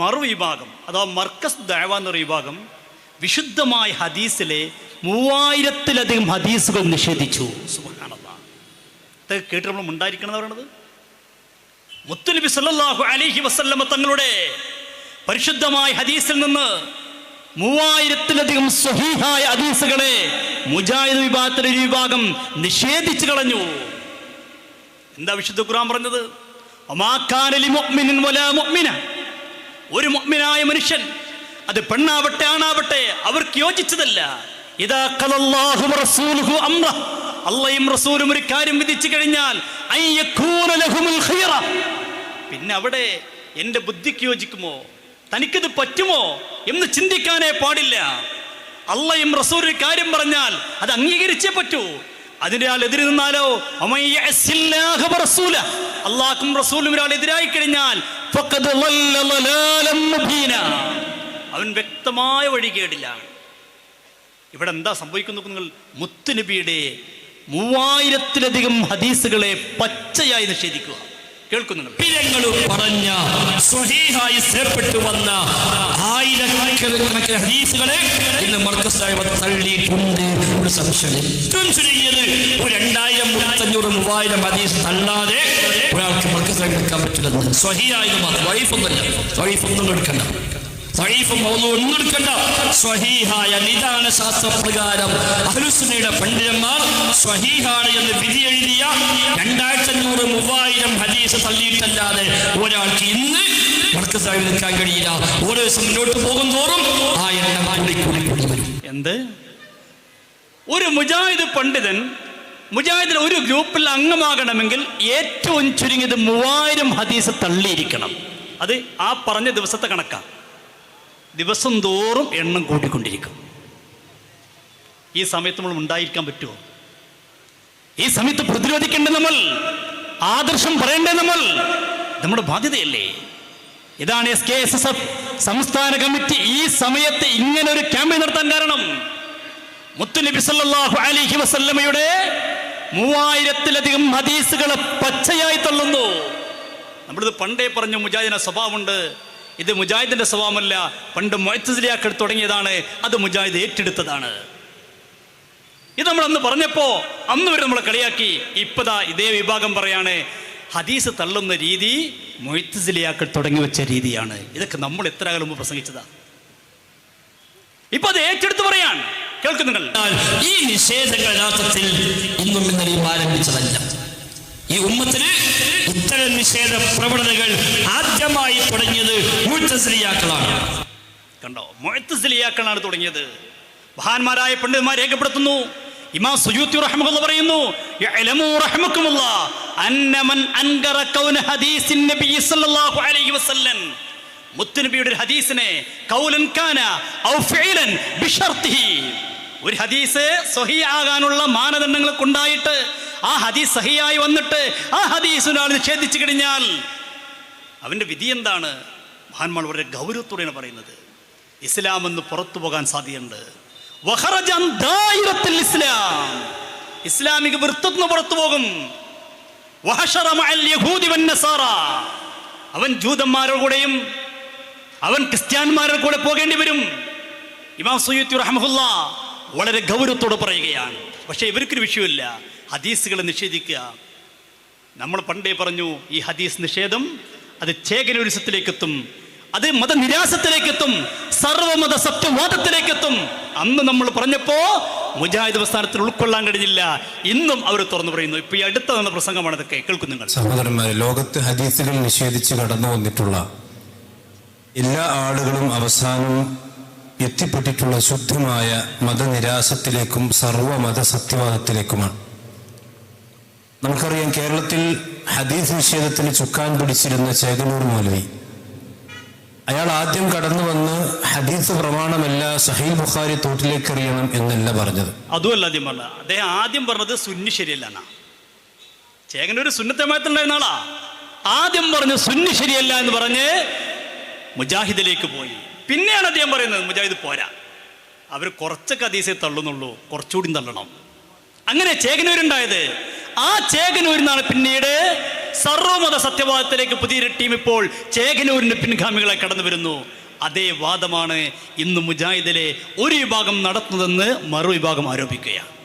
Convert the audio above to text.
മറുവിഭാഗം അഥവാ മർക്കസ് ദഅവ എന്നൊരു വിഭാഗം വിശുദ്ധമായ ഹദീസിലെ 3000-ലധികം ഹദീസുകൾ നിഷേധിച്ചു. സുബ്ഹാനല്ലാഹ്. ഇത് കേട്ട് നമ്മൾ ഉണ്ടായിരിക്കണം പറയണത്. മുത്തുനബി സല്ലല്ലാഹു അലൈഹി വസല്ലമ തങ്ങളുടെ പരിശുദ്ധമായ ഹദീസിൽ നിന്ന് 3000-ലധികം സ്വഹീഹായ ഹദീസുകളെ മുജാഹിദ് വിഭാഗത്തിലെ ഒരു വിഭാഗം നിഷേധിച്ചു കളഞ്ഞു. എന്താ വിശുദ്ധ ഖുർആൻ പറഞ്ഞത്? വമാ കാന ലിമുഅ്മിനിൻ വലാ മുഅ്മിന, ഒരു മുഅ്മിനായ മനുഷ്യൻ, അത് പെണ്ണാവട്ടെ ആണാവട്ടെ, അവർക്ക് യോജിച്ചതല്ല. ഇദാ ഖലല്ലാഹു വറസൂലുഹു അംറ, അല്ലാഹും റസൂലും ഒരു കാര്യം വിധിച്ചു കഴിഞ്ഞാൽ അയ്യകൂന ലഹുൽ ഖൈറ, പിന്നെ അവിടെ എൻ്റെ ബുദ്ധിക്ക് യോജിക്കുമോ, തനിക്കത് പറ്റുമോ എന്ന് ചിന്തിക്കാനേ പാടില്ല. അല്ലാഹും റസൂലും ഒരു കാര്യം പറഞ്ഞാൽ അത് അംഗീകരിച്ചേ പറ്റൂ. അതിനൊരാൾ എതിര് നിന്നാലോ, അല്ലാഹും റസൂലും ഒരാൾ എതിരായി കഴിഞ്ഞാൽ അവൻ വ്യക്തമായ വഴികേടിലാണ്. ഇവിടെ എന്താ സംഭവിക്കുന്നു? നിങ്ങൾ മുത്തുനബിയുടെ 3000-ലധികം ഹദീസുകളെ പച്ചയായി നിഷേധിക്കുക. കേൾക്കുന്നു പറഞ്ഞ സ്വഹീഹായി സ്ഥിരപ്പെട്ടു വന്ന ആയിരക്കണക്കിന് ഹദീസുകളെ ഇന്ന് മർക്കസ് ദഅവ തള്ളിയിട്ടുണ്ട്. ഒരു സംശയം ചുരുങ്ങിയത് 2000, 300, 3000 ഹദീസ് തള്ളാതെ ഒരാൾക്ക് മർക്കസ് ദഅവ എടുക്കാൻ പറ്റില്ലെന്ന്. സ്വഹീഹായത് മാത്രം, വൈഫൊന്നും എടുക്കണ്ട, ഒന്നും എടുക്കണ്ട. സ്വഹീഹായ നിദാന ശാസ്ത്രപ്രകാരം അഹ്ലുസുന്നയുടെ പണ്ഡിതന്മാർ സ്വഹീഹാണ് എന്ന് വിധി എഴുതിയ 2500, 3000 ഹദീസ് തള്ളിയിട്ടല്ലാതെ ഒരാൾക്ക് ഇന്ന് മർക്കസ് ദഅവ നിൽക്കാൻ കഴിയില്ല. ഓരോ ദിവസം മുന്നോട്ട് പോകും തോറും ആ എണ്ണം കൂടി വരും. എന്ത്? ഒരു മുജാഹിദ് പണ്ഡിതൻ മുജാഹിദിൽ ഒരു ഗ്രൂപ്പിൽ അംഗമാകണമെങ്കിൽ ഏറ്റവും ചുരുങ്ങിയത് 3000 ഹദീസ് തള്ളിയിരിക്കണം. അത് ആ പറഞ്ഞ ദിവസത്തെ കണക്കാണ്. ദിവസം തോറും എണ്ണം കൂട്ടിക്കൊണ്ടിരിക്കും. ഈ സമയത്ത് നമ്മൾ ഉണ്ടായിരിക്കാൻ പറ്റുമോ? ഈ സമയത്ത് പ്രതിരോധിക്കേണ്ട നമ്മൾ, ആദർശം പറയേണ്ടേ നമ്മൾ, നമ്മുടെ ബാധ്യതയല്ലേ? ഇതാണ് SKSSF സംസ്ഥാന കമ്മിറ്റി ഈ സമയത്ത് ഇങ്ങനെ ഒരു ക്യാമ്പയിൻ നടത്താൻ കാരണം. മുത്തുനബി സല്ലല്ലാഹു അലൈഹി വസല്ലമയുടെ 3000-ലധികം ഹദീസുകളെ പച്ചയായി തള്ളുന്നു. നമ്മളിത് പണ്ടേ പറഞ്ഞ മുജാഹിദിന്റെ സ്വഭാവമുണ്ട്. ഇത് മുജാഹിദിന്റെ സ്വഭാവമല്ല, പണ്ട് മുഅ്തസിലിയാക്കൾ തുടങ്ങിയതാണ്, അത് മുജാഹിദ് ഏറ്റെടുത്തതാണ്. ഇത് നമ്മൾ അന്ന് പറഞ്ഞപ്പോ അന്ന് വരെ നമ്മളെ കളിയാക്കി. ഇപ്പതാ ഇതേ വിഭാഗം പറയാണ് ഹദീസ് തള്ളുന്ന രീതി മുഅ്തസിലിയാക്കൾ തുടങ്ങി വെച്ച രീതിയാണ്. ഇതൊക്കെ നമ്മൾ എത്ര കാലം മുമ്പ് പ്രസംഗിച്ചതാ. ഇപ്പൊ അത് ഏറ്റെടുത്ത് പറയാൻ കേൾക്കുന്നുങ്ങൾ. ഈ നിഷേധങ്ങൾ യഥാർത്ഥത്തിൽ ഇന്നും ഇന്നലെയും ആരംഭിച്ചതല്ല. ഈ ഉമ്മത്തിന് ഇത്തരം നിഷേധ പ്രവണതകൾ ആദ്യമായി തുടങ്ങിയത് മുഅ്തസിലിയാക്കളാണ്. കണ്ടോ, മുഅ്തസിലിയാക്കളാണ് തുടങ്ങിയത്. മഹാന്മാരായ പണ്ഡിതന്മാർ രേഖപ്പെടുത്തുന്നു. ഇമാം സുയൂത്തി റഹ്മത്തുള്ളാഹി പറയുന്നു, യഅലമു റഹ്മക്കുമുല്ലാഹ് അന്ന മൻ അൻകറ കൗന ഹദീസിൻ നബി സല്ലല്ലാഹു അലൈഹി വസല്ലം, മുത്തുനബിയുടെ ഹദീസിനെ ഖൗലൻ കാന ഔ ഫിഅലൻ ബിശർത്തിഹി, ഒരു ഹദീസ് സ്വഹീഹ് ആകാനുള്ള മാനദണ്ഡങ്ങളൊക്കെ ഉണ്ടായിട്ട് ആ ഹദീസ് സഹിയായി വന്നിട്ട് ആ ഹദീസ് ഒരാൾ നിഷേധിച്ചു കഴിഞ്ഞാൽ അവൻ്റെ വിധി എന്താണ്? മഹാന്മാർ വളരെ ഗൗരവത്തോടെയാണ് പറയുന്നത്. ഇസ്ലാം എന്ന് പുറത്തു പോകാൻ സാധ്യതയുണ്ട്. ഇസ്ലാമിക വൃത്തത്തിന് പുറത്തു പോകും. അവൻ ജൂതന്മാരുടെ കൂടെയും അവൻ ക്രിസ്ത്യാന്മാരുടെ കൂടെ പോകേണ്ടി വരും. ഇമാം സുയൂത്തി റഹ്മത്തുള്ളാഹി വളരെ ഗൗരവത്തോടെ പറയുകയാണ്. പക്ഷേ ഇവർക്കൊരു വിഷയമില്ല, ഹദീസുകളെ നിഷേധിക്കുക. നമ്മൾ പണ്ടേ പറഞ്ഞു, ഈ ഹദീസ് നിഷേധം അത് ചേകനൂരിസത്തിലേക്കെത്തും, അത് മതനിരാസത്തിലേക്കെത്തും, സർവമത സത്യവാദത്തിലേക്കെത്തും. അന്ന് നമ്മൾ പറഞ്ഞപ്പോ മുജാഹിദ് പ്രസ്ഥാനത്തിൽ ഉൾക്കൊള്ളാൻ കഴിഞ്ഞില്ല. ഇന്നും അവർ തുറന്നു പറയുന്നു. ഇപ്പൊ ഈ അടുത്ത തന്ന പ്രസംഗമാണ് ഇതൊക്കെ. കേൾക്കുന്നു നിങ്ങൾ. സഹോദരന്മാരെ, ലോകത്ത് ഹദീസുകൾ നിഷേധിച്ച് കടന്നു വന്നിട്ടുള്ള എല്ലാ ആളുകളും അവസാനം എത്തിപ്പെട്ടിട്ടുള്ള ശുദ്ധമായ മതനിരാസത്തിലേക്കും സർവമത സത്യവാദത്തിലേക്കുമാണ്. നമുക്കറിയാം, കേരളത്തിൽ ഹദീസ് നിഷേധത്തിന് ചുക്കാൻ പിടിച്ചിരുന്ന ചേകനൂർ മൗലവി, അയാൾ ആദ്യം കടന്നു വന്ന് ഹദീസ് പ്രമാണമല്ല, സഹീഹ് ബുഖാരി തോട്ടിലേക്ക് എറിയണം എന്നല്ല പറഞ്ഞത്. അതുമല്ല ആദ്യം പറഞ്ഞത്. അദ്ദേഹം ആദ്യം പറഞ്ഞത് സുന്നി ശരിയല്ല. ചേകനൂർ സുന്നത്തമായിട്ടുണ്ടായിരുന്ന ആളാ. ആദ്യം പറഞ്ഞു സുന്നി ശരിയല്ല എന്ന് പറഞ്ഞ് മുജാഹിദിലേക്ക് പോയി. പിന്നെയാണ് അദ്ദേഹം പറയുന്നത് മുജാഹിദ് പോരാ, അവർ കുറച്ചൊക്കെ ഹദീസേ തള്ളുന്നുള്ളൂ, കുറച്ചുകൂടി തള്ളണം. അങ്ങനെ ചേകനൂരുണ്ടായത്. ആ ചേകനൂരിൽ നിന്നാണ് പിന്നീട് സർവ്വമത സത്യവാദത്തിലേക്ക് പുതിയൊരു ടീം ഇപ്പോൾ ചേകനൂരിന്റെ പിൻഗാമികളെ കടന്നു വരുന്നു. അതേ വാദമാണ് ഇന്ന് മുജാഹിദിലെ ഒരു വിഭാഗം നടത്തുന്നതെന്ന് മറുവിഭാഗം ആരോപിക്കുകയാണ്.